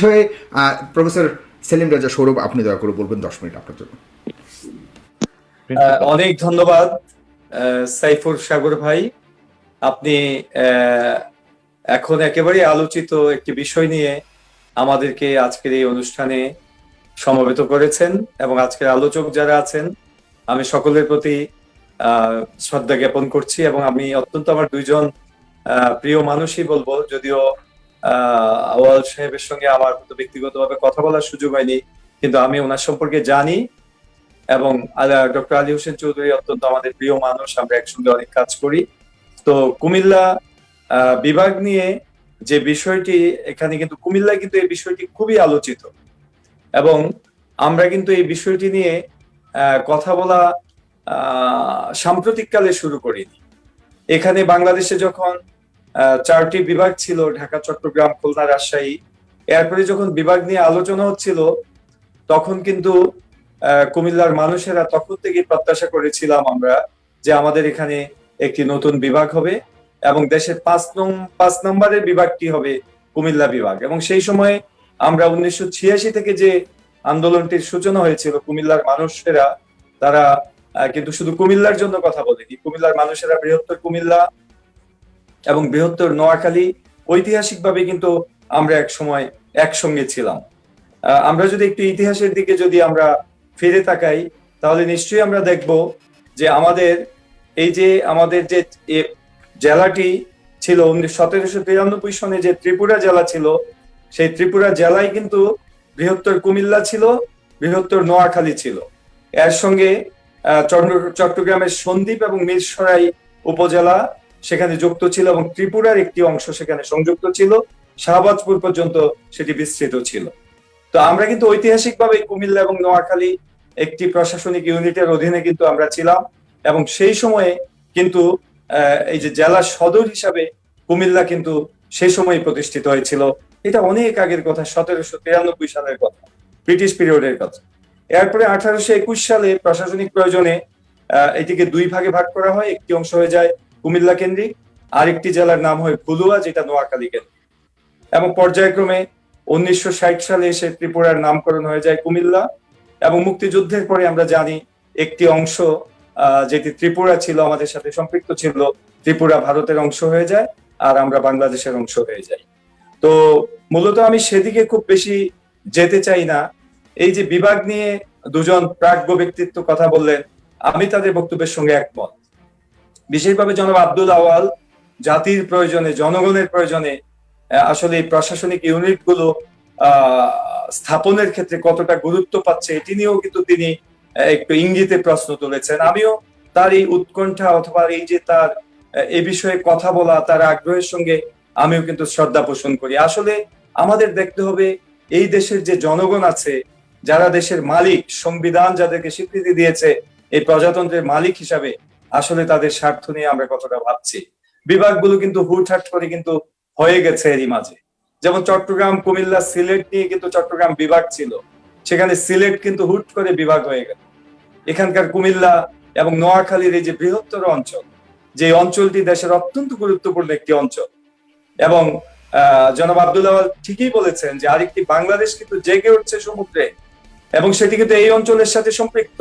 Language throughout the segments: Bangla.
বিষয়ে প্রফেসর সেলিম রাজা সৌরভ, আপনি দয়া করে বলবেন 10 মিনিট আপনার জন্য। অনেক ধন্যবাদ সাইফুর সাগর ভাই। আপনি এখন একেবারে আলোচিত একটি বিষয় নিয়ে আমাদেরকে আজকের এই অনুষ্ঠানে সমবেত করেছেন, এবং আজকের আলোচক যারা আছেন আমি সকলের প্রতি শ্রদ্ধা জ্ঞাপন করছি। এবং আমি অত্যন্ত আমার দুইজন প্রিয় মানুষই বলবো, যদিও আওয়াল সাহেবের সঙ্গে আমার ব্যক্তিগতভাবে কথা বলার সুযোগ হয়নি, কিন্তু আমি ওনার সম্পর্কে জানি। এবং ডক্টর আলী হোসেন চৌধুরী অত্যন্ত আমাদের প্রিয় মানুষ, আমরা একসঙ্গে অনেক কাজ করি। তো কুমিল্লা বিভাগ নিয়ে যে বিষয়টি, এখানে কিন্তু কুমিল্লায় কিন্তু এই বিষয়টি খুবই আলোচিত, এবং আমরা কিন্তু এই বিষয়টি নিয়ে কথা বলা সাম্প্রতিককালে শুরু করিনি। এখানে বাংলাদেশে যখন 4টি বিভাগ ছিল, ঢাকা, চট্টগ্রাম, খুলনা, রাজশাহী, এরপরে যখন বিভাগ নিয়ে আলোচনা হচ্ছিল তখন কিন্তু কুমিল্লার মানুষেরা তখন থেকে প্রত্যাশা করেছিলাম আমরা যে আমাদের এখানে একটি নতুন বিভাগ হবে, এবং দেশের 5 নম্বরের বিভাগটি হবে কুমিল্লা বিভাগ। এবং সেই সময় আমরা 1986 থেকে যে আন্দোলনটির সূচনা হয়েছিল, কুমিল্লার মানুষেরা তারা কিন্তু শুধু কুমিল্লার জন্য কথা বলেনি, কুমিল্লার মানুষেরা বৃহত্তর কুমিল্লা এবং বৃহত্তর নোয়াখালী, ঐতিহাসিকভাবে কিন্তু আমরা এক সময় একসঙ্গে ছিলাম। আমরা যদি একটু ইতিহাসের দিকে যদি আমরা ফিরে তাকাই, তাহলে নিশ্চয়ই আমরা দেখব যে আমাদের যে জেলাটি ছিল 1793 সনে যে ত্রিপুরা জেলা ছিল, সেই ত্রিপুরা জেলায় কিন্তু বৃহত্তর কুমিল্লা ছিল, বৃহত্তর নোয়াখালী ছিল। এর সঙ্গে চট্টগ্রামের সন্দ্বীপ এবং মিরসরাই উপজেলা সেখানে যুক্ত ছিল, এবং ত্রিপুরার একটি অংশ সেখানে সংযুক্ত ছিল, শাহবাজপুর পর্যন্ত সেটি বিস্তৃত ছিল। তো আমরা কিন্তু ঐতিহাসিকভাবে কুমিল্লা এবং নোয়াখালী একটি প্রশাসনিক ইউনিটের অধীনে কিন্তু আমরা ছিলাম, এবং সেই সময়ে কিন্তু এই যে জেলা সদর হিসাবে কুমিল্লা কিন্তু সেই সময় প্রতিষ্ঠিত হয়েছিল। এটা অনেক আগের কথা, 1793 সালের কথা, ব্রিটিশ পিরিয়ডের কথা। এরপরে 1821 সালে প্রশাসনিক প্রয়োজনে এটিকে 2 ভাগে ভাগ করা হয়। একটি অংশ হয়ে যায় কুমিল্লা কেন্দ্রিক, আরেকটি জেলার নাম হয় ভুলুয়া, যেটা নোয়াখালী কেন্দ্রিক। এবং পর্যায়ক্রমে 1960 সালে এসে ত্রিপুরার নামকরণ হয়ে যায় কুমিল্লা, এবং মুক্তিযুদ্ধের পরে আমরা জানি একটি অংশ যেটি ত্রিপুরা ছিল, আমাদের সাথে সম্পৃক্ত ছিল, ত্রিপুরা ভারতের অংশ হয়ে যায়, আর আমরা বাংলাদেশের অংশ হয়ে যাই। তো মূলত আমি সেদিকে খুব বেশি যেতে চাই না। এই যে বিভাগ নিয়ে দুজন প্রাজ্ঞ ব্যক্তিত্ব কথা বললেন, আমি তাদের বক্তব্যের সঙ্গে একমত। বিশেষভাবে জনাব আব্দুল আওয়াল জাতির প্রয়োজনে, জনগণের প্রয়োজনে আসলে এই প্রশাসনিক ইউনিট গুলো স্থাপনের ক্ষেত্রে কতটা গুরুত্ব পাচ্ছে এটি নিয়েও কিন্তু তিনি একটু ইঙ্গিতে প্রশ্ন তুলেছেন। আমিও তার এই উৎকণ্ঠা অথবা এই যে তার এ বিষয়ে কথা বলা, তার আগ্রহের সঙ্গে আমিও কিন্তু শ্রদ্ধা পোষণ করি। আসলে আমাদের দেখতে হবে এই দেশের যে জনগণ আছে, যারা দেশের মালিক, সংবিধান যাদেরকে স্বীকৃতি দিয়েছে এই প্রজাতন্ত্রের মালিক হিসাবে, আসলে তাদের স্বার্থ নিয়ে আমরা কতটা ভাবছি। বিভাগগুলো কিন্তু হুটহাট করে কিন্তু হয়ে গেছে এরই মাঝে। যেমন চট্টগ্রাম, কুমিল্লা, সিলেট নিয়ে কিন্তু চট্টগ্রাম বিভাগ ছিল, সেখানে সিলেট কিন্তু হুট করে বিভাগ হয়ে গেল। এখানকার কুমিল্লা এবং নোয়াখালীর এই যে বৃহত্তর অঞ্চল, যে অঞ্চলটি দেশের অত্যন্ত গুরুত্বপূর্ণ একটি অঞ্চল, এবং জনাব আব্দুল আওয়াল ঠিকই বলেছেন যে আরেকটি বাংলাদেশ কিন্তু জেগে উঠছে সমুদ্রে, এবং সেটি কিন্তু এই অঞ্চলের সাথে সম্পৃক্ত।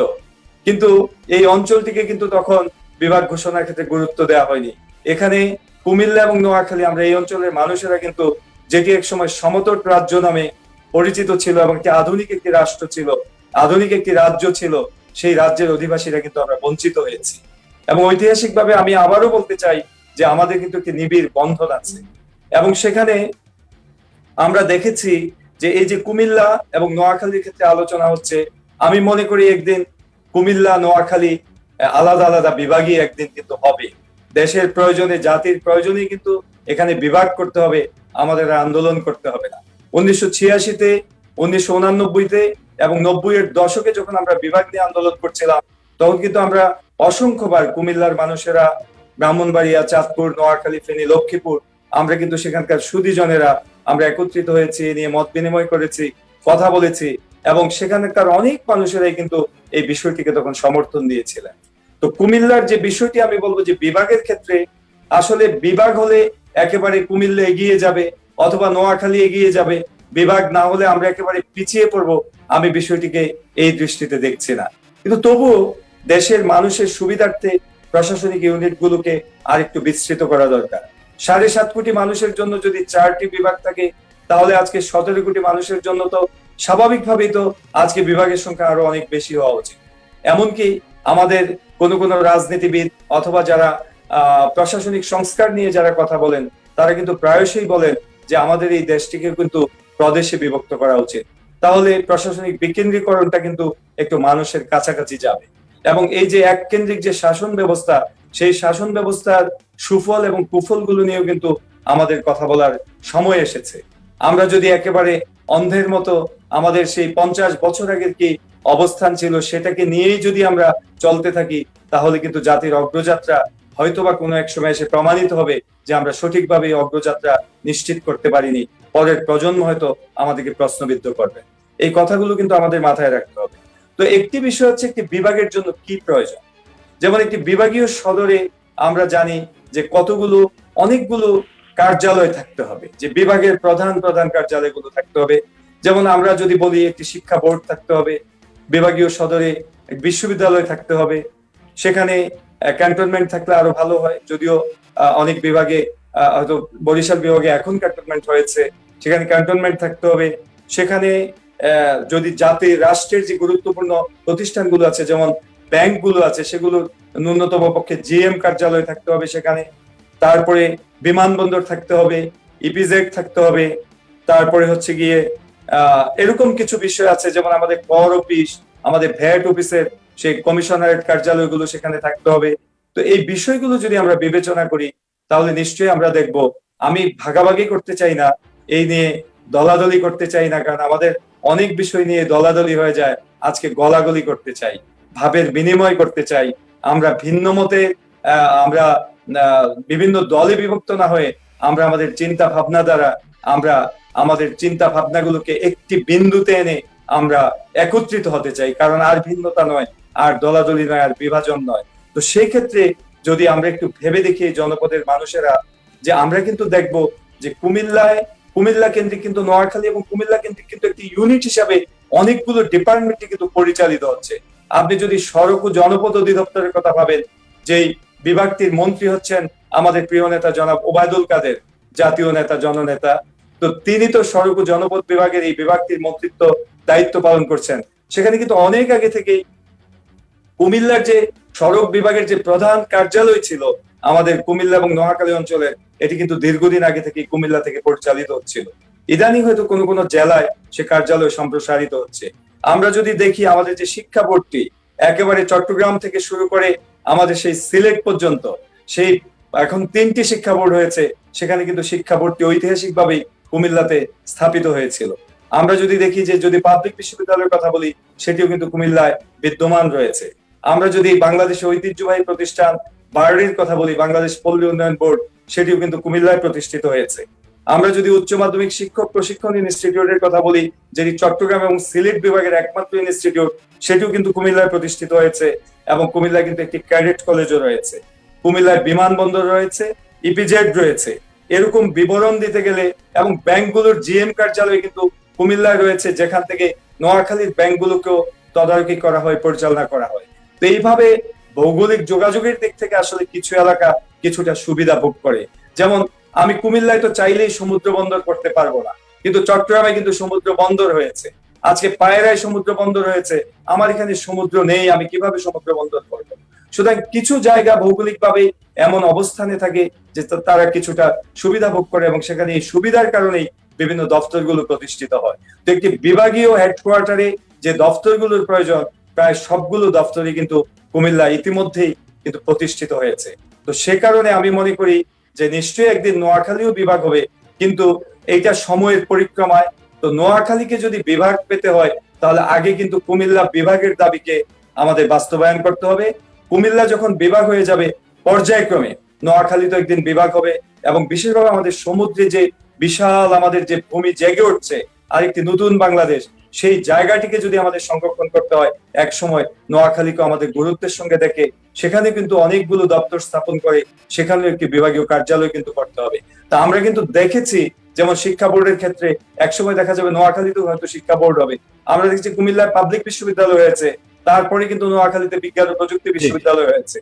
কিন্তু এই অঞ্চলটিকে কিন্তু তখন বিভাগ ঘোষণার ক্ষেত্রে গুরুত্ব দেওয়া হয়নি। এখানে কুমিল্লা এবং নোয়াখালী, আমরা এই অঞ্চলের মানুষেরা কিন্তু, যেটি একসময় সমতট রাজ্য নামে পরিচিত ছিল এবং আধুনিক একটি রাষ্ট্র ছিল, আধুনিক একটি রাজ্য ছিল, সেই রাজ্যের অধিবাসীরা কিন্তু আমরা বঞ্চিত হয়েছি। এবং ঐতিহাসিকভাবে আমি আবারও বলতে চাই যে আমাদের কিন্তু একটি নিবিড় বন্ধন আছে, এবং সেখানে আমরা দেখেছি যে এই যে কুমিল্লা এবং নোয়াখালীর ক্ষেত্রে আলোচনা হচ্ছে, আমি মনে করি একদিন কুমিল্লা, নোয়াখালী আলাদা আলাদা বিভাগই একদিন কিন্তু হবে। দেশের প্রয়োজনে, জাতির প্রয়োজনে কিন্তু এখানে বিভাগ করতে হবে, আমাদের আন্দোলন করতে হবে না। 1986-তে, 1989-তে এবং 90-এর দশকে যখন আমরা বিভাগ নিয়ে আন্দোলন করছিলাম, তখন কিন্তু আমরা অসংখ্যবার কুমিল্লার মানুষেরা, ব্রাহ্মণবাড়িয়া, চাঁদপুর, নোয়াখালী, ফেনী, লক্ষ্মীপুর, আমরা কিন্তু সেখানকার সুধীজনেরা আমরা একত্রিত হয়েছি, নিয়ে মত বিনিময় করেছি, কথা বলেছি, এবং সেখানকার অনেক মানুষেরাই কিন্তু এই বিষয়টিকে তখন সমর্থন দিয়েছিলেন। তো কুমিল্লার যে বিষয়টি আমি বলবো যে বিভাগের ক্ষেত্রে আসলে বিভাগ হলে একেবারে কুমিল্লা এগিয়ে যাবে অথবা নোয়াখালী এগিয়ে যাবে, বিভাগ না হলে আমরা একেবারে পিছিয়ে পড়বো, আমি বিষয়টিকে এই দৃষ্টিতে দেখছি না। কিন্তু তবুও দেশের মানুষের সুবিধার্থে প্রশাসনিক ইউনিটগুলোকে আরেকটু বিস্তৃত করা দরকার। 7.5 কোটি মানুষের জন্য যদি 4টি বিভাগ থাকে, তাহলে আজকে 17 কোটি মানুষের জন্য তো স্বাভাবিকভাবেই তো আজকে বিভাগের সংখ্যা আরো অনেক বেশি হওয়া উচিত। এমনকি আমাদের কোন রাজনীতিবিদ অথবা যারা প্রশাসনিক সংস্কার নিয়ে যারা কথা বলেন, তারা কিন্তু প্রায়শই বলেন যে আমাদের এই দেশটিকে কিন্তু প্রদেশে বিভক্ত করা উচিত। তাহলে প্রশাসনিক বিকেন্দ্রীকরণটা কিন্তু একটু মানুষের কাছাকাছি যাবে। এবং এই যে এককেন্দ্রিক যে শাসন ব্যবস্থা, সেই শাসন ব্যবস্থার সুফল এবং কুফল গুলো নিয়েও কিন্তু আমাদের কথা বলার সময় এসেছে। আমরা যদি একেবারে অন্ধের মতো আমাদের সেই 50 বছর আগের কি অবস্থান ছিল সেটাকে নিয়েই যদি আমরা চলতে থাকি, তাহলে কিন্তু জাতির অগ্রযাত্রা হয়তোবা কোনো এক সময় এসে প্রমাণিত হবে যে আমরা সঠিকভাবে অগ্রযাত্রা নিশ্চিত করতে পারিনি। পরের প্রজন্ম হয়তো আমাদেরকে প্রশ্নবিদ্ধ করবে। এই কথাগুলো কিন্তু আমাদের মাথায় রাখতে হবে। তো একটি বিষয় হচ্ছে একটি বিভাগের জন্য কি প্রয়োজন। যেমন একটি বিভাগীয় সদরে আমরা জানি যে অনেকগুলো কার্যালয় থাকতে হবে, যে বিভাগের প্রধান প্রধান কার্যালয়গুলো থাকতে হবে। যেমন আমরা যদি বলি একটি শিক্ষা বোর্ড থাকতে হবে, বিভাগীয় সদরে বিশ্ববিদ্যালয় থাকতে হবে, সেখানে ক্যান্টনমেন্ট থাকলে আরো ভালো হয়। যদিও অনেক বিভাগে হয়তো বরিশাল বিভাগে এখন ক্যান্টনমেন্ট হয়েছে, সেখানে ক্যান্টনমেন্ট থাকতে হবে। সেখানে যদি জাতির রাষ্ট্রের যে গুরুত্বপূর্ণ প্রতিষ্ঠানগুলো আছে, যেমন ব্যাংকগুলো আছে, সেগুলো ন্যূনতম পক্ষে জিএম কার্যালয় থাকতে হবে সেখানে। তারপরে বিমানবন্দর থাকতে হবে, ইপিজেড থাকতে হবে। তারপরে হচ্ছে গিয়ে এরকম কিছু বিষয় আছে, যেমন আমাদের কর অফিস, আমাদের ভ্যাট অফিসের সেই কমিশনারেট কার্যালয়গুলো সেখানে থাকতে হবে। তো এই বিষয়গুলো যদি আমরা বিবেচনা করি, তাহলে নিশ্চয়ই আমরা দেখব, আমি ভাগাভাগি করতে চাই না, এই নিয়ে দলাদলি করতে চাই না, কারণ আমাদের অনেক বিষয় নিয়ে দলাদলি হয়ে যায়। আজকে গলাগলি করতে চাই, ভাবের বিনিময় করতে চাই। আমরা ভিন্ন মতে আমরা বিভিন্ন দলে বিভক্ত না হয়ে আমরা আমাদের চিন্তা ভাবনা দ্বারা আমরা আমাদের চিন্তা ভাবনাগুলোকে একটি বিন্দুতে এনে আমরা একত্রিত হতে চাই। কারণ আর ভিন্নতা নয়, আর দলাদলি নয়, আর বিভাজন নয়। তো সেই ক্ষেত্রে যদি আমরা একটু ভেবে দেখি জনপদের মানুষেরা, যে আমরা কিন্তু দেখব যে কুমিল্লা কেন্দ্রিক কিন্তু নোয়াখালী এবং কুমিল্লা কেন্দ্রিক কিন্তু একটি ইউনিট হিসাবে অনেকগুলো ডিপার্টমেন্ট কিন্তু পরিচালিত হচ্ছে। আপনি যদি সড়ক ও জনপদ অধিদপ্তরের কথা ভাবেন, যেই বিভাগটির মন্ত্রী হচ্ছেন আমাদের প্রিয় নেতা জনাব ওবায়দুল কাদের, জাতীয় নেতা, জননেতা। তো তিনি তো সড়ক ও জনপদ বিভাগের এই বিভাগটির মন্ত্রিত্ব দায়িত্ব পালন করছেন। সেখানে কিন্তু অনেক আগে থেকেই কুমিল্লার যে সড়ক বিভাগের যে প্রধান কার্যালয় ছিল আমাদের কুমিল্লা এবং নোয়াখালী অঞ্চলে, এটি কিন্তু দীর্ঘদিন আগে থেকে কুমিল্লা থেকে পরিচালিত হচ্ছিল। ইদানিং হয়তো কোনো জেলায় সে কার্যালয় সম্প্রসারিত হচ্ছে। আমরা যদি দেখি আমাদের যে শিক্ষা বোর্ডটি একেবারে চট্টগ্রাম থেকে শুরু করে আমাদের সেই সিলেট পর্যন্ত, সেই এখন 3টি শিক্ষা বোর্ড হয়েছে। সেখানে কিন্তু শিক্ষা বোর্ডটি ঐতিহাসিকভাবেই কুমিল্লাতে স্থাপিত হয়েছিল। আমরা যদি দেখি যে যদি পাবলিক বিশ্ববিদ্যালয়ের কথা বলি, সেটিও কিন্তু কুমিল্লায় বিদ্যমান রয়েছে। আমরা যদি বাংলাদেশের ঐতিহ্যবাহী প্রতিষ্ঠান বারডির কথা বলি, বাংলাদেশ পল্লী উন্নয়ন বোর্ড, সেটিও কিন্তু কুমিল্লায় প্রতিষ্ঠিত হয়েছে। আমরা যদি উচ্চ মাধ্যমিক শিক্ষক প্রশিক্ষণ ইনস্টিটিউটের কথা বলি, যেটি চট্টগ্রাম এবং সিলেট বিভাগের একমাত্র ইনস্টিটিউট, সেটিও কিন্তু কুমিল্লায় প্রতিষ্ঠিত হয়েছে। এবং কুমিল্লায় কিন্তু একটি ক্যাডেট কলেজও রয়েছে, কুমিল্লায় বিমানবন্দর রয়েছে, ইপিজেড রয়েছে। এরকম বিবরণ দিতে গেলে, এবং ব্যাংকগুলোর জিএম কার্যালয় কিন্তু কুমিল্লায় রয়েছে, যেখান থেকে নোয়াখালীর ব্যাংকগুলোকেও তদারকি করা হয়, পরিচালনা করা হয়। তো এইভাবে ভৌগোলিক যোগাযোগের দিক থেকে আসলে কিছু এলাকা কিছুটা সুবিধা ভোগ করে। যেমন আমি কুমিল্লায় তো চাইলেই সমুদ্র বন্দর করতে পারবো না, কিন্তু চট্টগ্রামে কিন্তু সমুদ্র বন্দর হয়েছে। আজকে পায়রায় সমুদ্র বন্দর হয়েছে, আমার এখানে সমুদ্র নেই, আমি কিভাবে সমুদ্র বন্দর করবো? সুতরাং কিছু জায়গা ভৌগোলিকভাবে এমন অবস্থানে থাকে যে তারা কিছুটা সুবিধা ভোগ করে, এবং সেখানে এই সুবিধার কারণেই বিভিন্ন দপ্তরগুলো প্রতিষ্ঠিত হয়। তো একটি বিভাগীয় হেডকোয়ার্টারে যে দপ্তরগুলোর প্রয়োজন, প্রায় সবগুলো দপ্তরই কিন্তু কুমিল্লা ইতিমধ্যেই কিন্তু প্রতিষ্ঠিত হয়েছে। তো সে কারণে আমি মনে করি যে নিশ্চয়ই একদিন নোয়াখালীও বিভাগ হবে, কিন্তু এইটা সময়ের পরিক্রমায়। তো নোয়াখালীকে যদি বিভাগ পেতে হয়, তাহলে আগে কিন্তু কুমিল্লা বিভাগের দাবিকে আমাদের বাস্তবায়ন করতে হবে। কুমিল্লা যখন বিভাগ হয়ে যাবে, পর্যায়ক্রমে নোয়াখালী তো একদিন বিভাগ হবে। এবং বিশেষভাবে আমাদের সমুদ্রে যে বিশাল আমাদের যে ভূমি জেগে উঠছে, আরেকটি নতুন বাংলাদেশ, সেই জায়গাটিকে যদি আমাদের সংরক্ষণ করতে হয়, এক সময় নোয়াখালীকে আমাদের গুরুত্বের সঙ্গে দেখে সেখানে কিন্তু অনেকগুলো দপ্তর স্থাপন করে সেখানে একটি বিভাগীয় কার্যালয় কিন্তু করতে হবে। তা আমরা কিন্তু দেখেছি, যেমন শিক্ষা বোর্ডের ক্ষেত্রে একসময় দেখা যাবে নোয়াখালীতেও হয়তো শিক্ষা বোর্ড হবে। আমরা দেখছি কুমিল্লায় পাবলিক বিশ্ববিদ্যালয় হয়েছে, তারপরে কিন্তু নোয়াখালীতে বিজ্ঞান ও প্রযুক্তি বিশ্ববিদ্যালয় হয়েছে।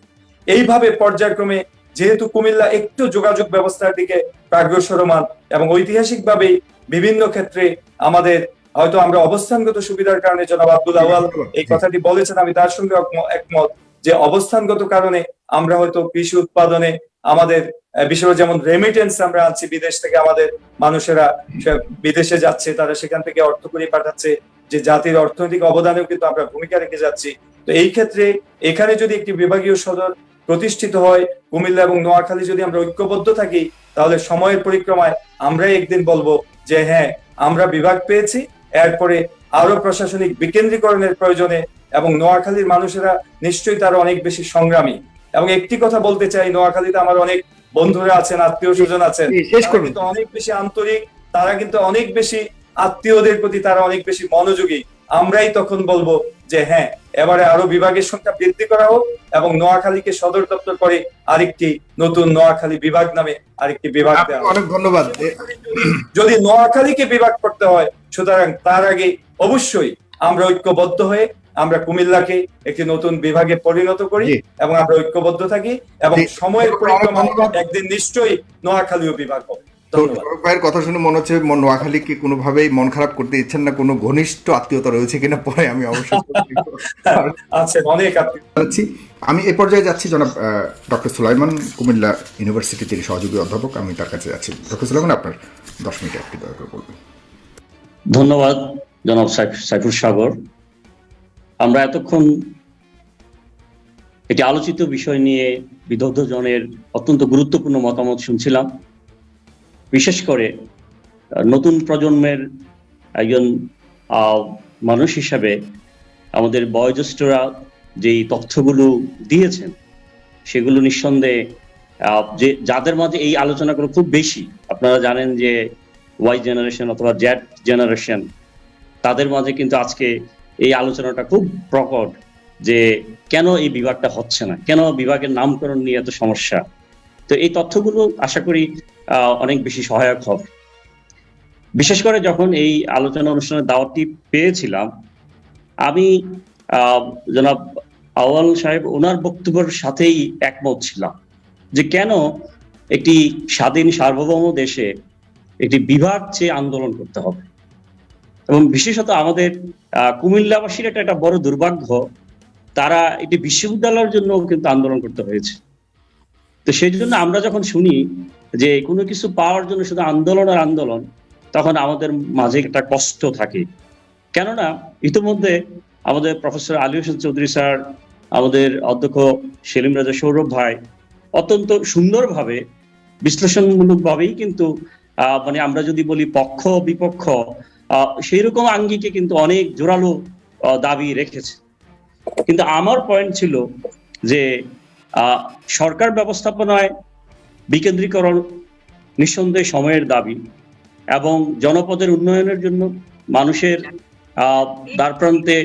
এইভাবে পর্যায়ক্রমে, যেহেতু কুমিল্লা একটু যোগাযোগ ব্যবস্থার দিকে অগ্রসরমান এবং ঐতিহাসিকভাবে বিভিন্ন ক্ষেত্রে আমাদের হয়তো আমরা অবস্থানগত সুবিধার কারণে, জনাব আব্দুল আওয়াল এই কথাটি বলেছেন, আমি তার সঙ্গে একমত, যে অবস্থানগত কারণে আমরা হয়তো কৃষি উৎপাদনে আমাদের বিশেষ যেমন রেমিটেন্স আমরা আনছি বিদেশ থেকে, আমাদের মানুষেরা বিদেশে যাচ্ছে, তারা সেখান থেকে অর্থ করে পাঠাচ্ছে, যে জাতির অর্থনৈতিক অবদানেও কিন্তু আমরা ভূমিকা রেখে যাচ্ছি। তো এই ক্ষেত্রে এখানে যদি একটি বিভাগীয় সদর প্রতিষ্ঠিত হয়, কুমিল্লা এবং নোয়াখালী যদি আমরা ঐক্যবদ্ধ থাকি, তাহলে সময়ের পরিক্রমায় আমরাই একদিন বলবো যে হ্যাঁ, আমরা বিভাগ পেয়েছি, এরপরে আরো প্রশাসনিক বিকেন্দ্রীকরণের প্রয়োজনে, এবং নোয়াখালীর মানুষেরা নিশ্চয়ই তারা অনেক বেশি সংগ্রামী। এবং একটি কথা বলতে চাই, নোয়াখালীতে আমার অনেক বন্ধুরা আছেন, আত্মীয় স্বজন আছেন, কিন্তু অনেক বেশি আন্তরিক, তারা কিন্তু অনেক বেশি আত্মীয়দের প্রতি তারা অনেক বেশি মনোযোগী। আমরাই তখন বলবো যে হ্যাঁ, এবারে আরো বিভাগের সংখ্যা বৃদ্ধি করা হোক এবং নোয়াখালীকে সদর দপ্তর করে আরেকটি নতুন নোয়াখালী বিভাগ নামে আরেকটি বিভাগ দেওয়া। অনেক ধন্যবাদ। যদি নোয়াখালীকে বিভাগ করতে হয়, সুতরাং তার আগে অবশ্যই আমরা ঐক্যবদ্ধ হয়ে আমরা কুমিল্লাকে একটি নতুন বিভাগে পরিণত করি এবং আমরা ঐক্যবদ্ধ থাকি, এবং সময়ের পরিক্রমায় একদিন নিশ্চয়ই নোয়াখালীও বিভাগ হবে। ভাইয়ের কথা শুনে মনে হচ্ছে নোয়াখালীকে কোনোভাবেই মন খারাপ করতে ইচ্ছেন না, কোনো ঘনিষ্ঠ আত্মীয়তা রয়েছে কিনা পরে আমি অবশ্যই অনেক আত্মীয়। আমি এ পর্যায়ে যাচ্ছি জনাব ডক্টর সুলাইমান, কুমিল্লা ইউনিভার্সিটি তিনি সহযোগী অধ্যাপক, আমি তার কাছে যাচ্ছি। ডক্টর সুলাইমান, আপনার 10 মিনিট একটি দয়া করে বলবেন। ধন্যবাদ জনাব সাইফুর সাগর। আমরা এতক্ষণ একটি আলোচিত বিষয় নিয়ে বিদগ্ধ জনের অত্যন্ত গুরুত্বপূর্ণ মতামত শুনছিলাম। বিশেষ করে নতুন প্রজন্মের একজন মানুষ হিসাবে আমাদের বয়োজ্যেষ্ঠরা যেই তথ্যগুলো দিয়েছেন, সেগুলো নিঃসন্দেহে যে যাদের মাঝে এই আলোচনাগুলো খুব বেশি, আপনারা জানেন যে ওয়াই জেনারেশন অথবা জেড জেনারেশন, তাদের মাঝে কিন্তু আজকে এই আলোচনাটা খুব প্রকট যে কেন এই বিভাগটা হচ্ছে না, কেন বিভাগের নামকরণ নিয়ে এত সমস্যা। তো এই তথ্যগুলো আশা করি অনেক বেশি সহায়ক হবে। বিশেষ করে যখন এই আলোচনা অনুষ্ঠানের দাওয়াতটি পেয়েছিলাম, আমি জনাব আওয়াল সাহেব ওনার বক্তব্যের সাথেই একমত ছিলাম যে কেন একটি স্বাধীন সার্বভৌম দেশে একটি বিভাগ চেয়ে আন্দোলন করতে হবে। এবং বিশেষত আমাদের কুমিল্লাবাসীর একটা বড় দুর্ভাগ্য, তারা একটি বিশ্ববিদ্যালয়ের জন্য কিন্তু আন্দোলন করতে হয়েছে। তো সেই জন্য আমরা যখন শুনি যে কোনো কিছু পাওয়ার জন্য শুধু আন্দোলন আর আন্দোলন, তখন আমাদের মাঝে একটা কষ্ট থাকে। কেননা ইতিমধ্যে আমাদের প্রফেসর আলী হোসেন চৌধুরী স্যার, আমাদের অধ্যক্ষ সেলিম রাজা সৌরভ ভাই অত্যন্ত সুন্দরভাবে বিশ্লেষণমূলকভাবেই কিন্তু মানে আমরা যদি বলি পক্ষ বিপক্ষ সেই রকম আঙ্গিকে কিন্তু অনেক জোরালো দাবি রেখেছে। কিন্তু আমার পয়েন্ট ছিল যে সরকার ব্যবস্থাপনায় বিকেন্দ্রীকরণ নিঃসন্দেহে সময়ের দাবি, এবং জনপদের উন্নয়নের জন্য মানুষের দ্বারপ্রান্তে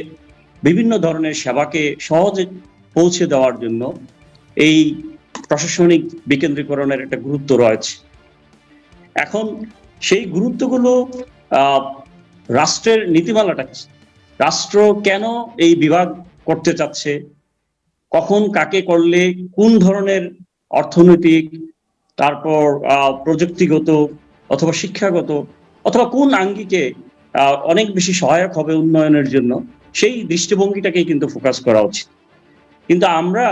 বিভিন্ন ধরনের সেবাকে সহজে পৌঁছে দেওয়ার জন্য এই প্রশাসনিক বিকেন্দ্রীকরণের একটা গুরুত্ব রয়েছে। এখন সেই গুরুত্বগুলো রাষ্ট্রের নীতিমালাটা, রাষ্ট্র কেন এই বিভাগ করতে চাচ্ছে, কখন কাকে করলে কোন ধরনের অর্থনৈতিক, তারপর প্রযুক্তিগত অথবা শিক্ষাগত অথবা কোন আঙ্গিকে অনেক বেশি সহায়ক হবে উন্নয়নের জন্য, সেই দৃষ্টিভঙ্গিটাকেই কিন্তু ফোকাস করা উচিত। কিন্তু আমরা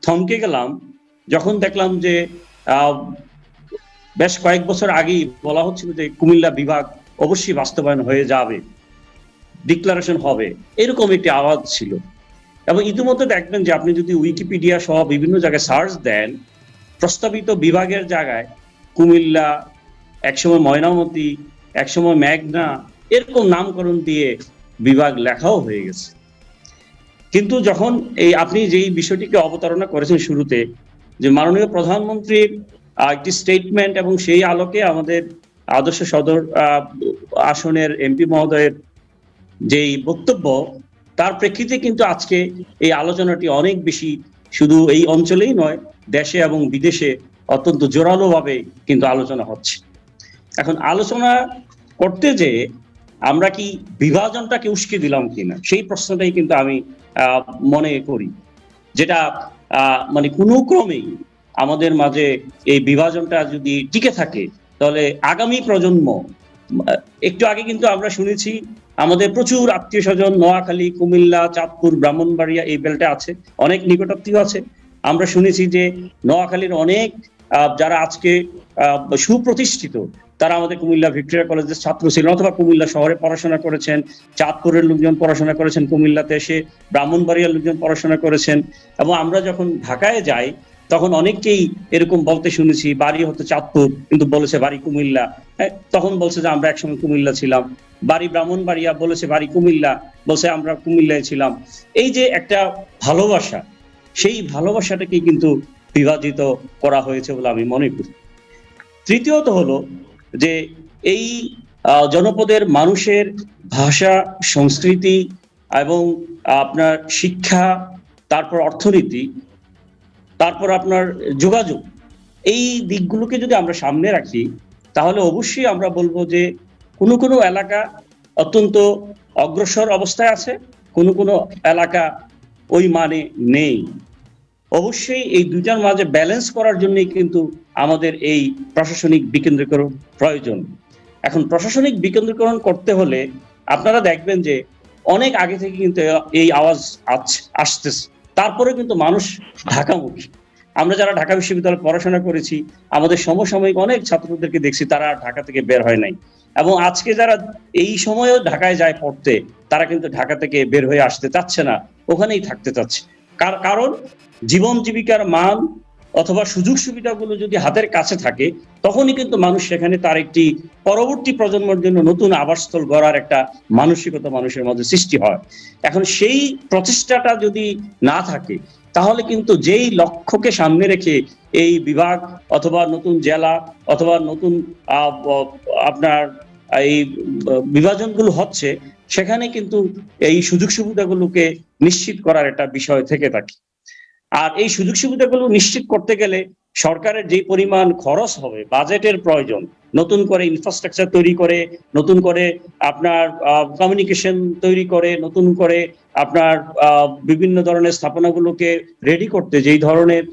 থমকে গেলাম যখন দেখলাম যে বেশ কয়েক বছর আগেই বলা হচ্ছিল যে কুমিল্লা বিভাগ অবশ্যই বাস্তবায়ন হয়ে যাবে, ডিক্লারেশন হবে, এরকম একটি আওয়াজ ছিল। এবং ইতিমধ্যে দেখবেন যে আপনি যদি উইকিপিডিয়া সহ বিভিন্ন জায়গায় সার্চ দেন, প্রস্তাবিত বিভাগের জায়গায় কুমিল্লা, একসময় ময়নামতি, একসময় মেঘনা, এরকম নামকরণ দিয়ে বিভাগ লেখাও হয়ে গেছে। কিন্তু যখন এই আপনি যেই বিষয়টিকে অবতারণা করেছেন শুরুতে, যে মাননীয় প্রধানমন্ত্রীর একটি স্টেটমেন্ট এবং সেই আলোকে আমাদের আদর্শ সদর আসনের এমপি মহোদয়ের যেই বক্তব্য, তার প্রেক্ষিতে কিন্তু আজকে এই আলোচনাটি অনেক বেশি শুধু এই অঞ্চলেই নয়, দেশে এবং বিদেশে অত্যন্ত জোরালো ভাবে কিন্তু আলোচনা হচ্ছে। এখন আলোচনা করতে যে আমরা কি বিভাজনটাকে উস্কে দিলাম কিনা, সেই প্রশ্নটাই কিন্তু আমি মনে করি, যেটা মানে কোনো ক্রমেই আমাদের মাঝে এই বিভাজনটা যদি টিকে থাকে তাহলে আগামী প্রজন্ম, একটু আগে কিন্তু আমরা শুনেছি আমাদের প্রচুর আত্মীয় স্বজন নোয়াখালী, কুমিল্লা, চাঁদপুর, ব্রাহ্মণবাড়িয়া এই বেল্টে আছে, অনেক নিকটাত্মীয় আছে। আমরা শুনেছি যে নোয়াখালীর অনেক যারা আজকে সুপ্রতিষ্ঠিত তারা আমাদের কুমিল্লা ভিক্টোরিয়া কলেজের ছাত্র ছিলেন, অথবা কুমিল্লা শহরে পড়াশোনা করেছেন, চাঁদপুরের লোকজন পড়াশোনা করেছেন, কুমিল্লাতে এসে ব্রাহ্মণবাড়িয়ার লোকজন পড়াশোনা করেছেন। এবং আমরা যখন ঢাকায় যাই তখন অনেককেই এরকম বলতে শুনেছি, বাড়ি হতো চাঁদপুর কিন্তু বলেছে বাড়ি কুমিল্লা, তখন বলছে যে আমরা একসময় কুমিল্লা ছিলাম। বাড়ি ব্রাহ্মণবাড়িয়া, বলেছে বাড়ি কুমিল্লা, বলছে আমরা কুমিল্লায় ছিলাম। এই যে একটা ভালোবাসা, সেই ভালোবাসাটাকে কিন্তু বিভাজিত করা হয়েছে বলে আমি মনে করি। তৃতীয়ত হলো যে এই জনপদের মানুষের ভাষা, সংস্কৃতি এবং আপনার শিক্ষা, তারপর অর্থনীতি, তারপর আপনার যোগাযোগ, এই দিকগুলোকে যদি আমরা সামনে রাখি তাহলে অবশ্যই আমরা বলবো যে কোনো কোনো এলাকা অত্যন্ত অগ্রসর অবস্থায় আছে, কোনো কোনো এলাকা ওই মানে নেই। অবশ্যই এই দুইটার মাঝে ব্যালেন্স করার জন্যই কিন্তু আমাদের এই প্রশাসনিক বিকেন্দ্রীকরণ প্রয়োজন। এখন প্রশাসনিক বিকেন্দ্রীকরণ করতে হলে আপনারা দেখবেন যে অনেক আগে থেকে কিন্তু এই আওয়াজ আসতেছে, তারপরে কিন্তু মানুষ ঢাকামুখী। আমরা যারা ঢাকা বিশ্ববিদ্যালয়ে পড়াশোনা করেছি আমাদের সমসাময়িক অনেক ছাত্রদেরকে দেখছি তারা ঢাকা থেকে বের হয় নাই, এবং আজকে যারা এই সময়েও ঢাকায় যায় পড়তে তারা কিন্তু ঢাকা থেকে বের হয়ে আসতে চাচ্ছে না, ওখানেই থাকতে চাচ্ছে। কারণ জীবন জীবিকার মান অথবা সুযোগ সুবিধাগুলো যদি হাতের কাছে থাকে তখনই কিন্তু মানুষ সেখানে তার একটি পরবর্তী প্রজন্মের জন্য নতুন আবাসস্থল গড়ার একটা মানসিকতা মানুষের মধ্যে সৃষ্টি হয়। এখন সেই প্রচেষ্টাটা যদি না থাকে তাহলে কিন্তু যেই লক্ষ্যকে সামনে রেখে এই বিভাগ অথবা নতুন জেলা অথবা নতুন আপনার এই বিভাজনগুলো হচ্ছে, সেখানে কিন্তু এই সুযোগ সুবিধাগুলোকে নিশ্চিত করার একটা বিষয় থেকে থাকে। আর এই সুযোগ সুবিধাগুলো নিশ্চিত করতে গেলে সরকারের যে পরিমাণ খরচ হবে, বাজেটের প্রয়োজন, নতুন করে ইনফ্রাস্ট্রাকচার তৈরি করে, নতুন করে আপনার কমিউনিকেশন তৈরি করে, নতুন করে আপনার বিভিন্ন ধরনের স্থাপনাগুলোকে রেডি করতে যেই ধরনের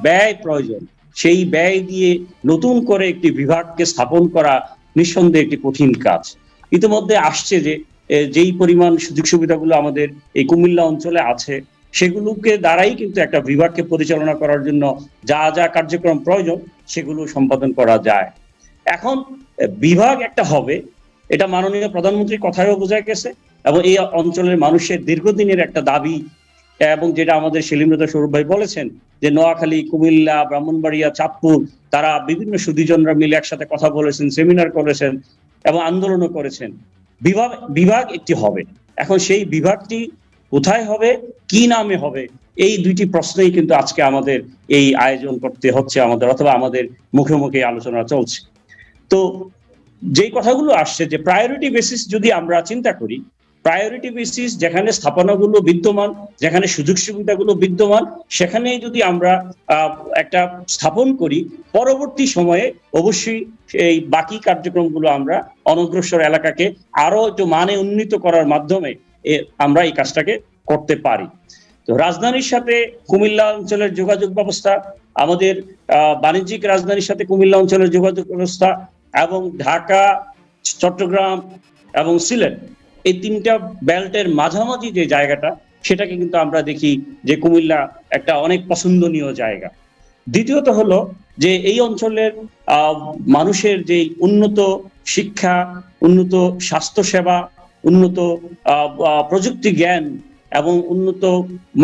ব্যয় প্রয়োজন, সেই ব্যয় দিয়ে নতুন করে একটি বিভাগকে স্থাপন করা নিঃসন্দেহে একটি কঠিন কাজ। ইতিমধ্যে আসছে যে যেই পরিমাণ সুযোগ সুবিধাগুলো আমাদের এই কুমিল্লা অঞ্চলে আছে সেগুলোকে দ্বারাই কিন্তু একটা বিভাগকে পরিচালনা করার জন্য যা যা কার্যক্রম প্রয়োজন সেগুলো সম্পাদন করা যায়। এখন বিভাগ একটা হবে, এটা মাননীয় প্রধানমন্ত্রীর কথায়ও বোঝা গেছে, এবং এই অঞ্চলের মানুষের দীর্ঘদিনের একটা দাবি, এবং যেটা আমাদের সেলিম রেজা সৌরভ ভাই বলেছেন যে নোয়াখালী, কুমিল্লা, ব্রাহ্মণবাড়িয়া, চাঁদপুর তারা বিভিন্ন সুধীজনরা মিলে একসাথে কথা বলেছেন, সেমিনার করেছেন এবং আন্দোলনও করেছেন। বিভাগ একটি হবে। এখন সেই বিভাগটি কোথায় হবে, কি নামে হবে, এই দুইটি প্রশ্নই কিন্তু আজকে আমাদের এই আয়োজন করতে হচ্ছে আমাদের, অথবা আমাদের মুখে মুখে আলোচনা চলছে। তো যেই কথাগুলো আসছে যে প্রায়োরিটি বেসিস যদি আমরা চিন্তা করি, প্রায়োরিটি বেসিস যেখানে স্থাপনাগুলো বিদ্যমান, যেখানে সুযোগ সুবিধাগুলো বিদ্যমান, সেখানে যদি আমরা একটা স্থাপন করি, পরবর্তী সময়ে অবশ্যই এই বাকি কার্যক্রমগুলো আমরা অনগ্রসর এলাকাকে আরো একটু মানে উন্নীত করার মাধ্যমে আমরা এই কাজটাকে করতে পারি। তো রাজধানীর সাথে কুমিল্লা অঞ্চলের যোগাযোগ ব্যবস্থা, আমাদের বাণিজ্যিক রাজধানীর সাথে কুমিল্লা অঞ্চলের যোগাযোগ ব্যবস্থা, এবং ঢাকা, চট্টগ্রাম এবং সিলেট, এই তিনটা বেল্টের মাঝামাঝি যে জায়গাটা, সেটাকে কিন্তু আমরা দেখি যে কুমিল্লা একটা অনেক পছন্দনীয় জায়গা। দ্বিতীয়ত হলো যে এই অঞ্চলের মানুষের যে উন্নত শিক্ষা, উন্নত স্বাস্থ্যসেবা, উন্নত প্রযুক্তি জ্ঞান এবং উন্নত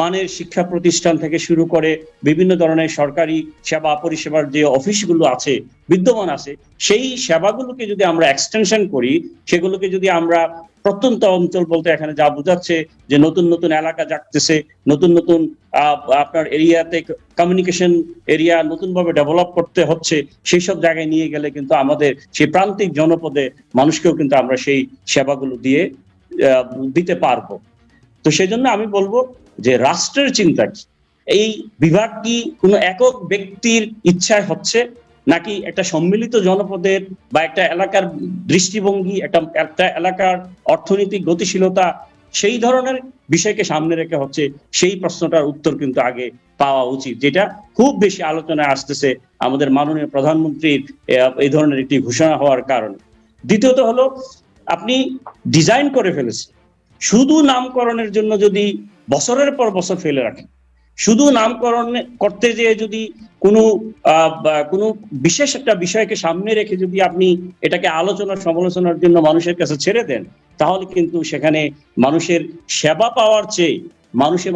মানের শিক্ষা প্রতিষ্ঠান থেকে শুরু করে বিভিন্ন ধরনের সরকারি সেবা পরিষেবার যে অফিসগুলো আছে, বিদ্যমান আছে, সেই সেবাগুলোকে যদি আমরা এক্সটেনশন করি, সেগুলোকে যদি আমরা প্রত্যন্ত অঞ্চল বলতে এখানে যা বোঝাচ্ছে যে নতুন নতুন এলাকা জাগতেছে, নতুন নতুন আপনার এরিয়াতে কমিউনিকেশন এরিয়া নতুনভাবে ডেভেলপ করতে হচ্ছে, সেই সব জায়গায় নিয়ে গেলে কিন্তু আমাদের সেই প্রান্তিক জনপদে মানুষকেও কিন্তু আমরা সেই সেবাগুলো দিতে পারবো। তো সেই জন্য আমি বলবো যে রাষ্ট্রের চিন্তা কি, এই বিভাগ কি কোনো একক ব্যক্তির ইচ্ছায় হচ্ছে, নাকি একটা সম্মিলিত জনপদের বা একটা এলাকার দৃষ্টিভঙ্গি, একটা এলাকার অর্থনৈতিক গতিশীলতা, সেই ধরনের বিষয়কে সামনে রেখে হচ্ছে, সেই প্রশ্নটার উত্তর কিন্তু আগে পাওয়া উচিত, যেটা খুব বেশি আলোচনায় আসতেছে আমাদের মাননীয় প্রধানমন্ত্রীর এই ধরনের একটি ঘোষণা হওয়ার কারণে। দ্বিতীয়ত হলো, আপনি ডিজাইন করে ফেলেছেন, শুধু নামকরণের জন্য যদি বছরের পর বছর ফেলে রাখেন, শুধু নামকরণ করতে যেয়ে যদি কোনো বিশেষ একটা বিষয়কে সামনে রেখে যদি আপনি এটাকে আলোচনা সমালোচনার জন্য মানুষের কাছে ছেড়ে দেন, তাহলে কিন্তু সেখানে মানুষের সেবা পাওয়ার চেয়ে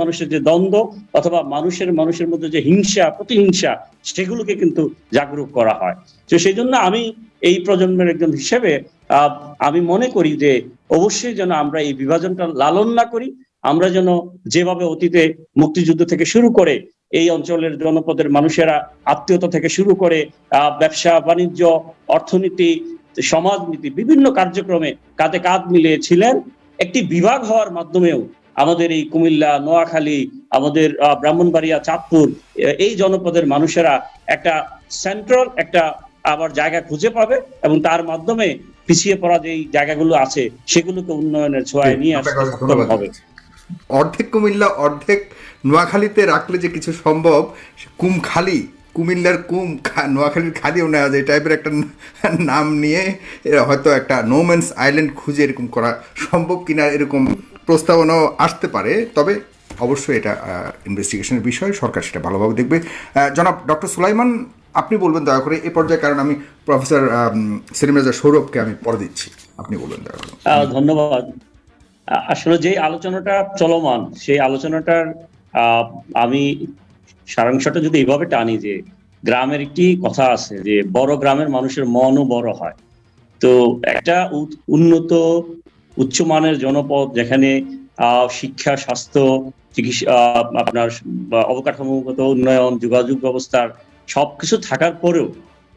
মানুষের যে দ্বন্দ্ব অথবা মানুষের মধ্যে যে হিংসা প্রতিহিংসা, সেগুলোকে কিন্তু জাগরুক করা হয়। তো সেই জন্য আমি এই প্রজন্মের একজন হিসেবে আমি মনে করি যে অবশ্যই যেন আমরা এই বিভাজনটা লালন না করি। আমরা যেন যেভাবে অতীতে মুক্তিযুদ্ধ থেকে শুরু করে এই অঞ্চলের জনপদের মানুষেরা আত্মীয়তা থেকে শুরু করে ব্যবসা বাণিজ্য, অর্থনীতি, সমাজনীতি, বিভিন্ন কার্যক্রমে কাঁধে কাঁধ মিলিয়েছিলেন, একটি বিভাগ হওয়ার মাধ্যমেও আমাদের এই কুমিল্লা, নোয়াখালী, আমাদের ব্রাহ্মণবাড়িয়া, চাঁদপুর, এই জনপদের মানুষেরা একটা সেন্ট্রাল একটা আবার জায়গা খুঁজে পাবে এবং তার মাধ্যমে পিছিয়ে পড়া যেই জায়গাগুলো আছে সেগুলোকে উন্নয়নের ছোঁয়ায় নিয়ে আসতে সক্ষম হবে। অর্ধেক কুমিল্লা অর্ধেক নোয়াখালীতে রাখলে যে কিছু সম্ভব, কুমখালী, কুমিল্লার নোয়াখালীর খালিও নেওয়া যায়, টাইপের একটা নাম নিয়ে হয়তো একটা নোম্যান্স আইল্যান্ড খুঁজে এরকম করা সম্ভব কিনা, এরকম প্রস্তাবনাও আসতে পারে। তবে অবশ্যই এটা ইনভেস্টিগেশনের বিষয়, সরকার সেটা ভালোভাবে দেখবে। জনাব ডক্টর সুলাইমান, আপনি বলবেন দয়া করে এই পর্যায়ে, কারণ আমি প্রফেসর সেলিম রেজা সৌরভকে আমি পরে দিচ্ছি, আপনি বলবেন দয়া করে। ধন্যবাদ। আসলে যে আলোচনাটা চলমান, সেই আলোচনাটার আমি সারাংশটা যদি এইভাবে টানি যে গ্রামের একটি কথা আছে যে বড় গ্রামের মানুষের মনও বড় হয়। তো একটা উন্নত উচ্চমানের জনপদ যেখানে শিক্ষা, স্বাস্থ্য, চিকিৎসা, আপনার অবকাঠামোগত উন্নয়ন, যোগাযোগ ব্যবস্থার সবকিছু থাকার পরেও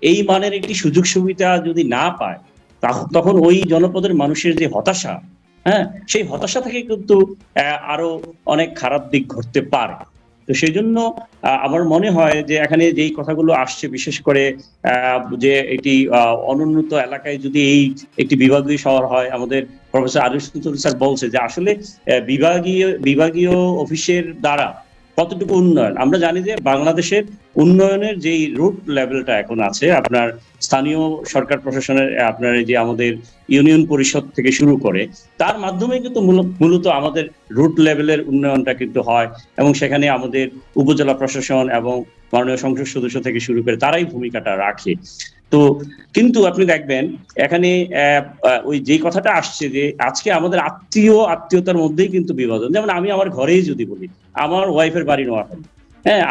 এই মানের একটি সুযোগ সুবিধা যদি না পায়, তখন ওই জনপদের মানুষের যে হতাশা, সেই হতাশা থেকে কিন্তু আরো অনেক খারাপ দিক ঘটতে পারে। তো সেই জন্য আমার মনে হয় যে এখানে যেই কথাগুলো আসছে, বিশেষ করে যে একটি অনুন্নত এলাকায় যদি এই একটি বিভাগীয় শহর হয়, আমাদের প্রফেসর আরিফ স্যার বলছে যে আসলে বিভাগীয় অফিসের দ্বারা কতটুকু উন্নয়ন। আমরা জানি যে বাংলাদেশের উন্নয়নের যেই রুট লেভেলটা এখন আছে, আপনার স্থানীয় সরকার প্রশাসনের, আপনার এই যে আমাদের ইউনিয়ন পরিষদ থেকে শুরু করে, তার মাধ্যমে কিন্তু মূলত আমাদের রুট লেভেলের উন্নয়নটা কিন্তু হয়, এবং সেখানে আমাদের উপজেলা প্রশাসন এবং মাননীয় সংসদ সদস্য থেকে শুরু করে তারাই ভূমিকাটা রাখে। তো কিন্তু আপনি দেখবেন এখানে ওই যে কথাটা আসছে যে আজকে আমাদের আত্মীয়তার মধ্যেই কিন্তু বিভাজন। যেমন আমি আমার ঘরেই যদি বলি, আমার ওয়াইফের বাড়ি নোয়াখালী,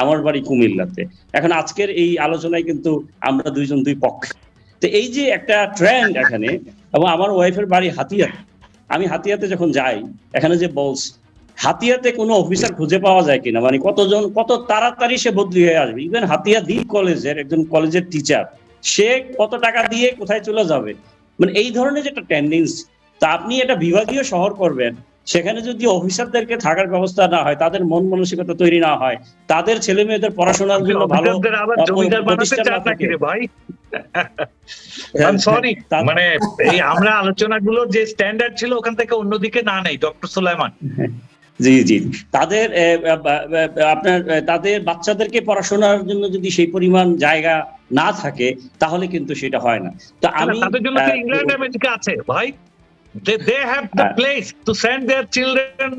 আমার বাড়ি কুমিল্লাতে। এখন আজকের এই আলোচনায় কিন্তু আমরা দুইজন দুই পক্ষ। তো এই যে একটা ট্রেন্ড এখানে, এবং আমার ওয়াইফের বাড়ি হাতিয়াতে, আমি হাতিয়াতে যখন যাই, এখানে যে বলস হাতিয়াতে কোনো অফিসার খুঁজে পাওয়া যায় কিনা, মানে কত তাড়াতাড়ি সে বদলি হয়ে আসবে। ইভেন হাতিয়া দি কলেজের একজন কলেজের টিচার, সে কত টাকা দিয়ে কোথায় চলে যাবে, মানে এই ধরনের যে একটা টেন্ডেন্সি। তা আপনি এটা বিভাগীয় শহর করবেন, সেখানে যদি অফিসারদেরকে থাকার ব্যবস্থা না হয়, তাদের মন মানসিকতা তৈরি না হয়, তাদের ছেলে মেয়েদের পড়াশোনার জন্য ভালো প্রতিষ্ঠান না থাকে, ভাই সরি, মানে এই আমরা আলোচনাগুলো যে স্ট্যান্ডার্ড ছিল ওখান থেকে অন্যদিকে না নেই ডক্টর সুলাইমান। জি জি, তাদের বাচ্চাদেরকে পড়াশোনার জন্য যদি সেই পরিমাণ জায়গা না থাকে, তাহলে কিন্তু সেটা হয় না। তো আমি তাদের জন্য তো ইংল্যান্ড আমেরিকা আছে ভাই, they have the place to send their children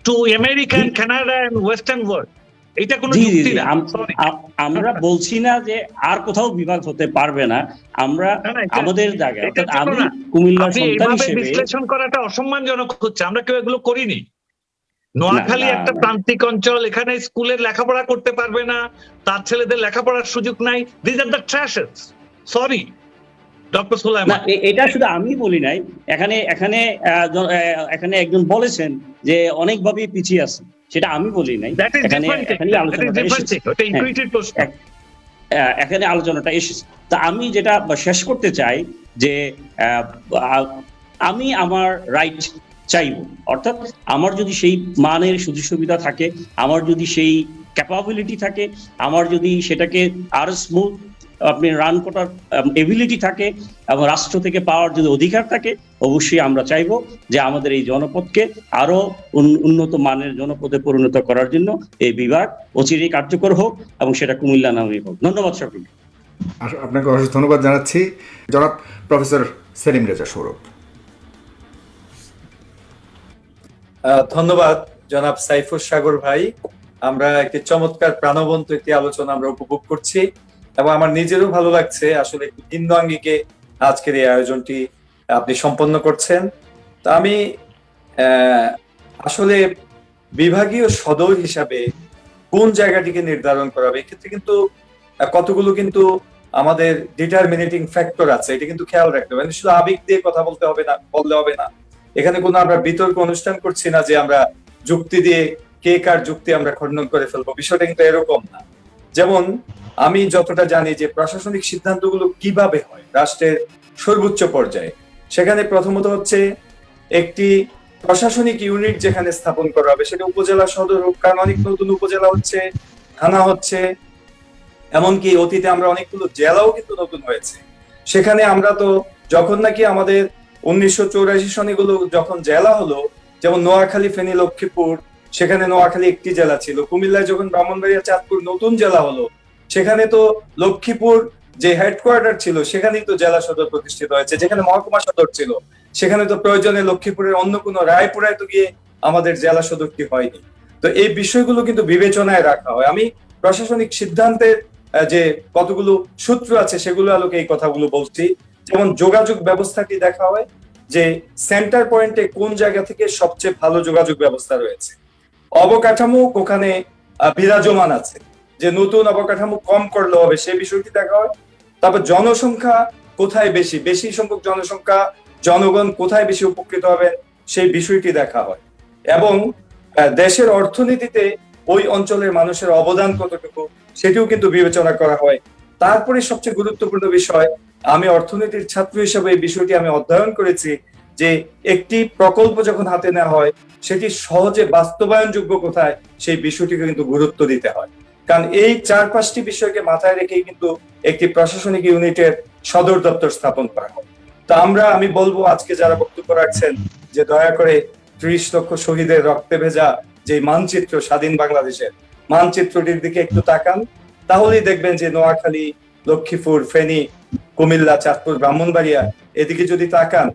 to America and Canada and Western world. এটা কোনো যুক্তি না। আমরা বলছি না যে আর কোথাও বিভাগ হতে পারবে না, আমরা আমাদের জায়গায়, অর্থাৎ আমি কুমিল্লার সন্তান হিসেবে বিশ্লেষণ করাটা অসম্মানজনক হচ্ছে। আমরা কেউ এগুলো করিনি। নোয়াখালী একটা প্রান্তিক অঞ্চল, এখানে স্কুলের লেখাপড়া করতে পারবে না, তার ছেলেদের লেখাপড়ার সুযোগ নাই। These are the trashes. Sorry, doctor Sulaiman. এটা শুধু আমি বলি নাই, এখানে একজন বলেছেন যে অনেকভাবে পিছিয়ে আছে, সেটা আমি বলি নাই। এখানে আলোচনাটা এসেছে। তা আমি যেটা শেষ করতে চাই যে আমি আমার রাইট চাইব। অর্থাৎ আমার যদি সেই মানের সুযোগ সুবিধা থাকে, আমার যদি সেই ক্যাপাবিলিটি থাকে, আমার যদি সেটাকে আরো স্মুথ আপনি রান করার এবিলিটি থাকে এবং রাষ্ট্র থেকে পাওয়ার যদি অধিকার থাকে, অবশ্যই আমরা চাইবো যে আমাদের এই জনপদকে আরো উন্নত মানের জনপদে পরিণত করার জন্য এই বিভাগ অচিরেই কার্যকর হোক এবং সেটা কুমিল্লা নামে হোক। ধন্যবাদ সকলকে। আপনাকে অশেষ ধন্যবাদ জানাচ্ছি জনাব প্রফেসর সেলিম রেজা সৌরভ। ধন্যবাদ জনাব সাইফুর সাগর ভাই। আমরা একটি চমৎকার প্রাণবন্ত একটি আলোচনা আমরা উপভোগ করছি এবং আমার নিজেরও ভালো লাগছে আসলে একটু ভিন্ন আঙ্গিকে আজকের এই আয়োজনটি আপনি সম্পন্ন করছেন। তা আমি আসলে বিভাগীয় সদর হিসাবে কোন জায়গাটিকে নির্ধারণ করা হবে এক্ষেত্রে কিন্তু কতগুলো কিন্তু আমাদের ডিটারমিনেটিং ফ্যাক্টর আছে, এটা কিন্তু খেয়াল রাখতে হবে। শুধু আবেগ দিয়ে কথা বলতে হবে না, বললে হবে না। এখানে কোনো আমরা বিতর্ক অনুষ্ঠান করছি না যে আমরা যুক্তি দিয়ে কে কার যুক্তি আমরা খণ্ডন করে ফেলবো, বিষয়টা কিন্তু এরকম না। যেমন আমি যতটা জানি যে প্রশাসনিক সিদ্ধান্তগুলো কিভাবে হয় রাষ্ট্রের সর্বোচ্চ পর্যায়ে, সেখানে প্রথমত হচ্ছে একটি প্রশাসনিক ইউনিট যেখানে স্থাপন করা হবে সেটা উপজেলা সদর হোক, কারণ অনেক নতুন উপজেলা হচ্ছে, থানা হচ্ছে, এমনকি অতীতে আমরা অনেকগুলো জেলাও কিন্তু নতুন হয়েছে। সেখানে আমরা তো যখন নাকি আমাদের 1984 সনে গুলো যখন জেলা হলো, যেমন নোয়াখালী, ফেনী, লক্ষ্মীপুর, সেখানে নোয়াখালী একটি জেলা ছিল। কুমিল্লায় যখন ব্রাহ্মণবাড়িয়া, চাঁদপুর নতুন জেলা হলো, সেখানে তো লক্ষ্মীপুর যে হেডকোয়ার্টার ছিল সেখানেই তো জেলা সদর প্রতিষ্ঠিত হয়েছে। যেখানে মহকুমা সদর ছিল সেখানে তো প্রয়োজনে লক্ষ্মীপুরের অন্য কোনো রায়পুরায় তো গিয়ে আমাদের জেলা সদরটি হয়নি। তো এই বিষয়গুলো কিন্তু বিবেচনায় রাখা হয়। আমি প্রশাসনিক সিদ্ধান্তের যে কতগুলো সূত্র আছে সেগুলো আলোকে এই কথাগুলো বলছি। যেমন যোগাযোগ ব্যবস্থাটি দেখা হয় যে সেন্টার পয়েন্টে কোন জায়গা থেকে সবচেয়ে ভালো যোগাযোগ ব্যবস্থা রয়েছে, অবকাঠামো ওখানে বিরাজমান আছে, যে নতুন অবকাঠামো কম করলে হবে সেই বিষয়টি দেখা হয়। তারপর জনসংখ্যা কোথায় বেশি, বেশি সংখ্যক জনসংখ্যা, জনগণ কোথায় বেশি উপকৃত হবে সেই বিষয়টি দেখা হয়। এবং দেশের অর্থনীতিতে ওই অঞ্চলের মানুষের অবদান কতটুকু সেটিও কিন্তু বিবেচনা করা হয়। তারপরে সবচেয়ে গুরুত্বপূর্ণ বিষয়, আমি অর্থনীতির ছাত্র হিসেবে এই বিষয়টি আমি অধ্যয়ন করেছি যে একটি প্রকল্প যখন হাতে নেওয়া হয় সেটি সহজে বাস্তবায়নযোগ্য কোথায় সেই বিষয়টিকে কিন্তু গুরুত্ব দিতে হয়। কারণ এই 4-5টি বিষয়কে মাথায় রেখেই কিন্তু একটি প্রশাসনিক ইউনিটের সদর দপ্তর স্থাপন করা হয়। তা আমি বলবো আজকে যারা বক্তব্য রাখছেন যে দয়া করে 30 লক্ষ শহীদের রক্তে ভেজা যে মানচিত্র স্বাধীন বাংলাদেশের মানচিত্রটির দিকে একটু তাকান, তাহলেই দেখবেন যে নোয়াখালী, লক্ষ্মীপুর, ফেনী, কুমিল্লা, চাঁদপুর, ব্রাহ্মণবাড়িয়া এদিকে যদি তাকান,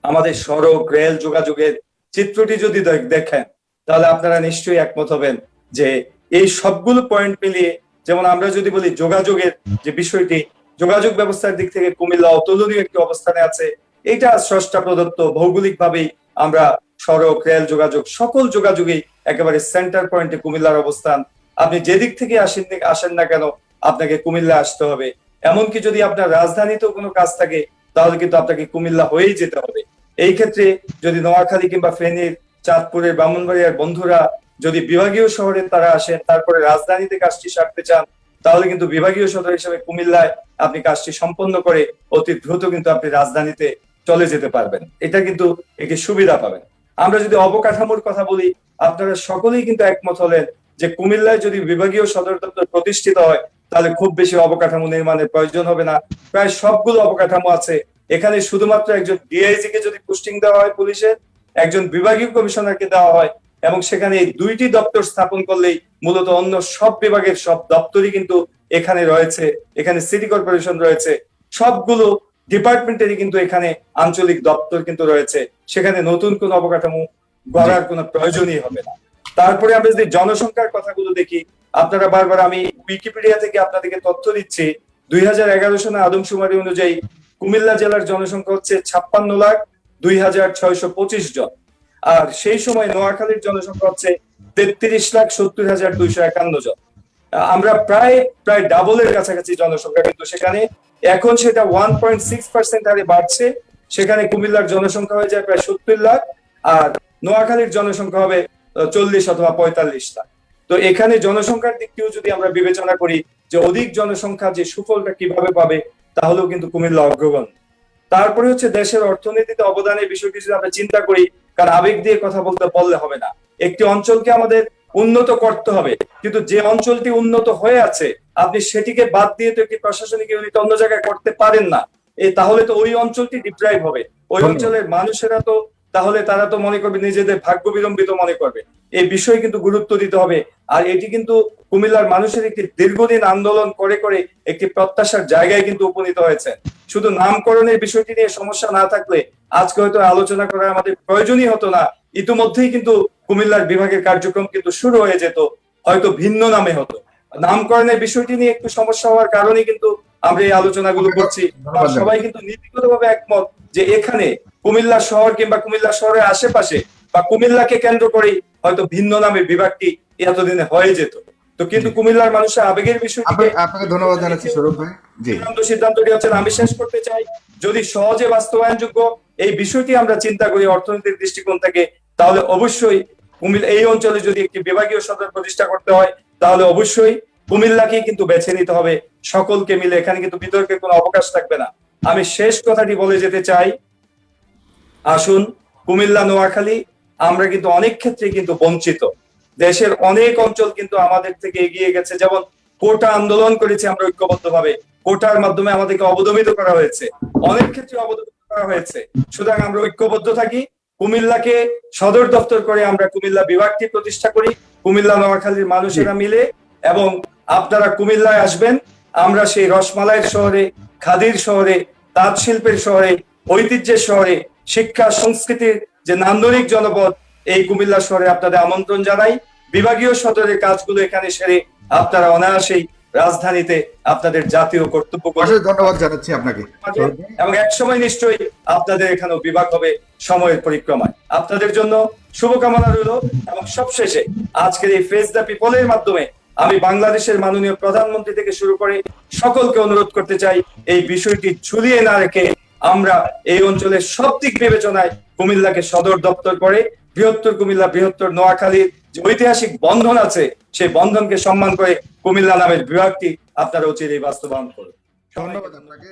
আমাদের সড়ক রেল যোগাযোগের চিত্রটি যদি দেখেন তাহলে আপনারা নিশ্চয়ই একমত হবেন যে এই সবগুলো পয়েন্ট মিলিয়ে, যেমন আমরা যদি বলি যোগাযোগের যে বিষয়টি, যোগাযোগ ব্যবস্থার দিক থেকে কুমিল্লা অতুলনীয় একটি অবস্থানে আছে। এটা স্রষ্টা প্রদত্ত, ভৌগোলিক ভাবেই আমরা সড়ক রেল যোগাযোগ সকল যোগাযোগেই একেবারে সেন্টার পয়েন্টে কুমিল্লার অবস্থান। আপনি যেদিক থেকে আসেন না কেন আপনাকে কুমিল্লা আসতে হবে। এমনকি যদি আপনার রাজধানীতেও কোনো কাজ থাকে তাহলে কিন্তু আপনাকে কুমিল্লা হয়েই যেতে হবে। এই ক্ষেত্রে যদি নোয়াখালী কিংবা ফেনীর, চাঁদপুরের, ব্রাহ্মণবাড়িয়ার বন্ধুরা যদি বিভাগীয় শহরে তারা আসেন, তারপরে রাজধানীতে কাজটি সারতে চান, তাহলে কিন্তু বিভাগীয় সদর হিসেবে কুমিল্লায় আপনি কাজটি সম্পন্ন করে অতি দ্রুত কিন্তু আপনি রাজধানীতে চলে যেতে পারবেন। এটা কিন্তু একটি সুবিধা পাবেন। আমরা যদি অবকাঠামোর কথা বলি, আপনারা সকলেই কিন্তু একমত হলেন যে কুমিল্লায় যদি বিভাগীয় সদর দপ্তর প্রতিষ্ঠিত হয় তাহলে খুব বেশি অবকাঠামো নির্মাণের প্রয়োজন হবে না। প্রায় সবগুলো অবকাঠামো আছে এখানে। শুধুমাত্র একজন ডিআইজি কে যদি পোস্টিং দেওয়া হয় পুলিশের, একজন বিভাগীয় কমিশনারকে দেওয়া হয় এবং সেখানে এই 2টি দপ্তর স্থাপন করলেই মূলত অন্য সব বিভাগের সব দপ্তরই কিন্তু এখানে রয়েছে। এখানে সিটি কর্পোরেশন রয়েছে, সবগুলো ডিপার্টমেন্টেরই কিন্তু এখানে আঞ্চলিক দপ্তর কিন্তু রয়েছে। সেখানে নতুন কোন অবকাঠামো গড়ার কোনো প্রয়োজনই হবে না। তারপরে আমরা যদি জনসংখ্যার কথাগুলো দেখি, আপনারা বারবার, আমি উইকিপিডিয়া থেকে আপনাদেরকে তথ্য দিচ্ছি, 2011 সনে আদমশুমারি অনুযায়ী কুমিল্লা জেলার জনসংখ্যা হচ্ছে 56,02,625 জন। আর সেই সময় নোয়াখালীর জনসংখ্যা হচ্ছে 33,70,251 জন। আমরা প্রায় ডাবলের কাছাকাছি জনসংখ্যা, কিন্তু সেখানে এখন সেটা 1.6% হারে বাড়ছে। সেখানে কুমিল্লার জনসংখ্যা হয়ে যায় প্রায় 70 লাখ, আর নোয়াখালীর জনসংখ্যা হবে 40 অথবা 45 লাখ। তো এখানে জনসংখ্যার দিকটিও যদি আমরা বিবেচনা করি যে অধিক জনসংখ্যা যে সুফলটা কিভাবে পাবে, তাহলেও কিন্তু কুমিল্লা অগ্রগণ্য। তারপরে হচ্ছে দেশের অর্থনীতিতে অবদানের বিষয়টি যদি আমরা চিন্তা করি, কারণ আবেগ দিয়ে কথা বললে হবে না। একটি অঞ্চলকে আমাদের উন্নত করতে হবে, কিন্তু যে অঞ্চলটি উন্নত হয়ে আছে আপনি সেটিকে বাদ দিয়ে তো একটি প্রশাসনিক ইউনিট অন্য জায়গায় করতে পারেন না। তাহলে তো ওই অঞ্চলটি ডিপ্রাইভ হবে, ওই অঞ্চলের মানুষেরা তো তাহলে তারা তো মনে করবে নিজেদের ভাগ্য বিলম্বিত মনে করবে। এই বিষয়ে কিন্তু গুরুত্ব দিতে হবে। আর এটি কিন্তু কুমিল্লার মানুষের একটি দীর্ঘদিন আন্দোলন করে করে একটি প্রত্যাশার জায়গায় কিন্তু উপনীত হয়েছে। শুধু নামকরণের বিষয়টি নিয়ে সমস্যা না থাকলে আজকে হয়তো আলোচনা করা আমাদের প্রয়োজনই হতো না। ইতিমধ্যেই কিন্তু কুমিল্লার বিভাগের কার্যক্রম কিন্তু শুরু হয়ে যেত, হয়তো ভিন্ন নামে হতো। নামকরণের বিষয়টি নিয়ে একটু সমস্যা হওয়ার কারণে কিন্তু আমরা এই আলোচনাগুলো করছি। আর সবাই কিন্তু নীতিগতভাবে একমত যে এখানে কুমিল্লা শহর কিংবা কুমিল্লা শহরের আশেপাশে বা কুমিল্লাকে কেন্দ্র করে হয়তো ভিন্ন নামে বিভাগটি এতদিনে হয়ে যেত। তো কিন্তু কুমিল্লার মানুষের আবেগের বিষয়টি, আপনাকে ধন্যবাদ জানাচ্ছি সৌরভ ভাই। জি, সিদ্ধান্তটি হচ্ছে আমি শেষ করতে চাই, যদি সহজে বাস্তবায়নযোগ্য এই বিষয়টি আমরা চিন্তা করি অর্থনীতির দৃষ্টিকোণ থেকে, তাহলে অবশ্যই কুমিল্লা এই অঞ্চলে যদি একটি বিভাগীয় সদর প্রতিষ্ঠা করতে হয় তাহলে অবশ্যই কুমিল্লাকে কিন্তু বেছে নিতে হবে সকলকে মিলে। এখানে কিন্তু বিতর্কের কোনো অবকাশ থাকবে না। আমি শেষ কথাটি বলে যেতে চাই, আসুন কুমিল্লা নোয়াখালী আমরা কিন্তু অনেক ক্ষেত্রে কিন্তু বঞ্চিত। দেশের অনেক অঞ্চল কিন্তু আমাদের থেকে এগিয়ে গেছে, যেমন কোটা আন্দোলন করেছি আমরা ঐক্যবদ্ধভাবে, কোটার মাধ্যমে আমাদেরকে অবদমিত করা হয়েছে, অনেক ক্ষেত্রে অবদমিত করা হয়েছে। সুতরাং আমরা ঐক্যবদ্ধ থাকি, কুমিল্লাকে সদর দপ্তর করে আমরা কুমিল্লা বিভাগটি প্রতিষ্ঠা করি, কুমিল্লা নোয়াখালীর মানুষেরা মিলে। এবং আপনারা কুমিল্লায় আসবেন, আমরা সেই রসমালাইয়ের শহরে, খাদির শহরে, তাঁত শিল্পের শহরে, ঐতিহ্যের শহরে, শিক্ষা সংস্কৃতির যে নান্দনিক জনপদ, এই কুমিল্লা শহরে আপনাদের আমন্ত্রণ জানাই। বিভাগীয় সদরের কাজগুলো এখানে সেরে আপনারা অনায়াসেই রাজধানীতে আপনাদের জাতীয় কর্তব্য ধন্যবাদ জানাচ্ছি আপনাকে। এবং একসময় নিশ্চয়ই আপনাদের এখানেও বিভাগ হবে সময়ের পরিক্রমায়। আপনাদের জন্য শুভকামনা রইল। এবং সবশেষে আজকের এই ফেস দ্য পিপলের মাধ্যমে আমি বাংলাদেশের মাননীয় প্রধানমন্ত্রী থেকে শুরু করে সকলকে অনুরোধ করতে চাই, এই বিষয়টি ঝুলিয়ে না রেখে আমরা এই অঞ্চলের সব দিক বিবেচনায় কুমিল্লাকে সদর দপ্তর করে বৃহত্তর কুমিল্লা, বৃহত্তর নোয়াখালীর যে ঐতিহাসিক বন্ধন আছে সেই বন্ধনকে সম্মান করে কুমিল্লা নামের বিভাগটি আপনারা অচিরেই বাস্তবায়ন করুন। ধন্যবাদ আপনাকে।